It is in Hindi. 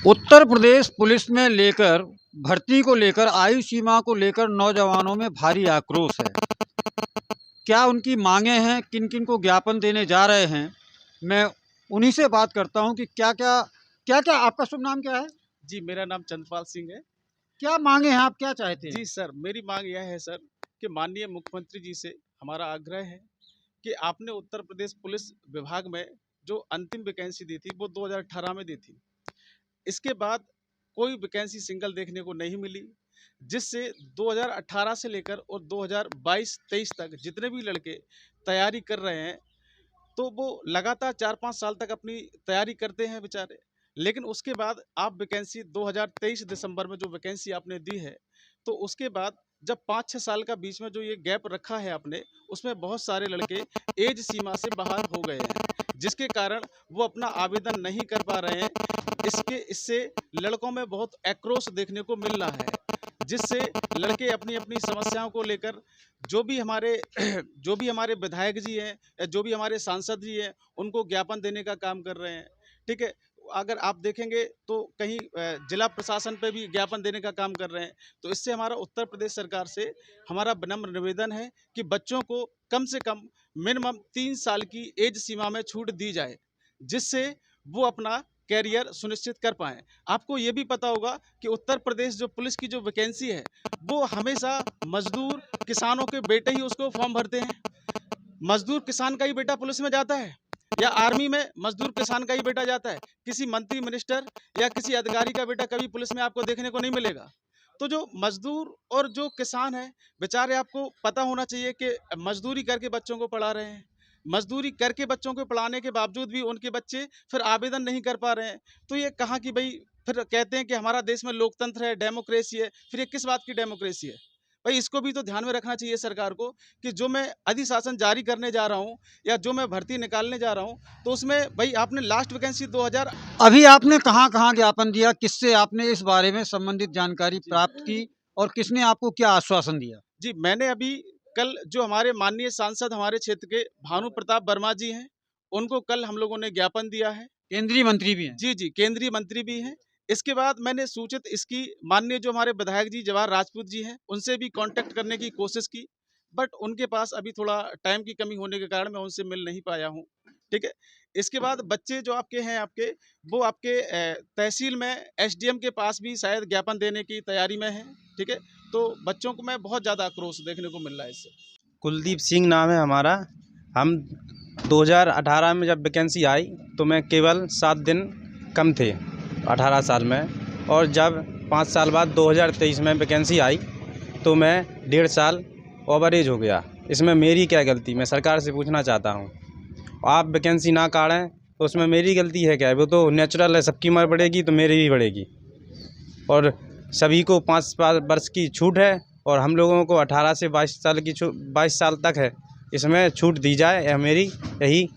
उत्तर प्रदेश पुलिस में लेकर भर्ती को लेकर आयु सीमा को लेकर नौजवानों में भारी आक्रोश है। क्या उनकी मांगे हैं, किन किन को ज्ञापन देने जा रहे हैं, मैं उन्हीं से बात करता हूं कि क्या आपका शुभ नाम क्या है? जी, मेरा नाम चंद्रपाल सिंह है। क्या मांगे हैं, आप क्या चाहते हैं? जी सर, मेरी मांग यह है सर कि माननीय मुख्यमंत्री जी से हमारा आग्रह है कि आपने उत्तर प्रदेश पुलिस विभाग में जो अंतिम वैकेंसी दी थी वो 2018 में दी थी। इसके बाद कोई वैकेंसी सिंगल देखने को नहीं मिली, जिससे 2018 से लेकर और 2022-23 तक जितने भी लड़के तैयारी कर रहे हैं तो वो लगातार 4-5 साल तक अपनी तैयारी करते हैं बेचारे। लेकिन उसके बाद आप वैकेंसी 2023 दिसंबर में जो वैकेंसी आपने दी है, तो उसके बाद जब 5-6 साल का बीच में जो ये गैप रखा है आपने, उसमें बहुत सारे लड़के एज सीमा से बाहर हो गए हैं, जिसके कारण वो अपना आवेदन नहीं कर पा रहे हैं। इससे लड़कों में बहुत आक्रोश देखने को मिल रहा है, जिससे लड़के अपनी-अपनी समस्याओं को लेकर जो भी हमारे जो भी हमारे विधायक जी हैं या जो भी हमारे सांसद जी हैं, उनको ज्ञापन देने का काम कर रहे हैं। ठीक है? अगर आप देखेंगे तो कहीं जिला प्रशासन पे भी ज्ञापन देने का काम कर रहे हैं। तो इससे हमारा उत्तर प्रदेश सरकार से हमारा विनम्र निवेदन है कि बच्चों को कम से कम मिनिमम 3 साल की एज सीमा में छूट दी जाए, जिससे वो अपना कैरियर सुनिश्चित कर पाएँ। आपको ये भी पता होगा कि उत्तर प्रदेश जो पुलिस की जो वैकेंसी है, वो हमेशा मज़दूर किसानों के बेटे ही उसको फॉर्म भरते हैं। मज़दूर किसान का ही बेटा पुलिस में जाता है या आर्मी में मज़दूर किसान का ही बेटा जाता है। किसी मंत्री, मिनिस्टर या किसी अधिकारी का बेटा कभी पुलिस में आपको देखने को नहीं मिलेगा। तो जो मज़दूर और जो किसान हैं, बेचारे आपको पता होना चाहिए कि मज़दूरी करके बच्चों को पढ़ा रहे हैं। मज़दूरी करके बच्चों को पढ़ाने के बावजूद भी उनके बच्चे फिर आवेदन नहीं कर पा रहे हैं। तो ये कहाँ की भई, फिर कहते हैं कि हमारा देश में लोकतंत्र है, डेमोक्रेसी है, फिर ये किस बात की डेमोक्रेसी है? भाई इसको भी तो ध्यान में रखना चाहिए सरकार को कि जो मैं अधिशासन जारी करने जा रहा हूँ या जो मैं भर्ती निकालने जा रहा हूँ, तो उसमें भई आपने लास्ट वैकेंसी 2000। अभी आपने कहाँ-कहाँ ज्ञापन दिया? किससे आपने इस बारे में संबंधित जानकारी प्राप्त की और किसने आपको क्या आश्वासन दिया? जी, मैंने अभी कल जो हमारे माननीय सांसद हमारे क्षेत्र के भानु प्रताप वर्मा जी हैं, उनको कल हम लोगों ने ज्ञापन दिया है। केंद्रीय मंत्री भी हैं। जी, जी, केंद्रीय मंत्री भी हैं। इसके बाद मैंने सूचित इसकी माननीय जो हमारे विधायक जी जवाहर राजपूत जी हैं, उनसे भी कॉन्टैक्ट करने की कोशिश की, बट उनके पास अभी थोड़ा टाइम की कमी होने के कारण मैं उनसे मिल नहीं पाया हूँ। ठीक है? इसके बाद बच्चे जो आपके हैं वो आपके तहसील में एसडीएम के पास भी शायद ज्ञापन देने की तैयारी में हैं। ठीक है? तो बच्चों को मैं बहुत ज़्यादा आक्रोश देखने को मिल रहा है इससे। कुलदीप सिंह नाम है हमारा। हम 2018 में जब वैकेंसी आई तो मैं केवल 7 दिन कम थे 18 साल में, और जब 5 साल बाद 2023 में वैकेंसी आई तो मैं 1.5 साल ओवरेज हो गया। इसमें मेरी क्या गलती, मैं सरकार से पूछना चाहता हूँ। आप वैकेंसी ना काढ़ें तो उसमें मेरी गलती है क्या? वो तो नेचुरल है, सबकी उम्र बढ़ेगी तो मेरी भी बढ़ेगी, और सभी को 5 वर्ष की छूट है और हम लोगों को 18 से 22 साल की 22 साल तक है। इसमें छूट दी जाए, यह मेरी यही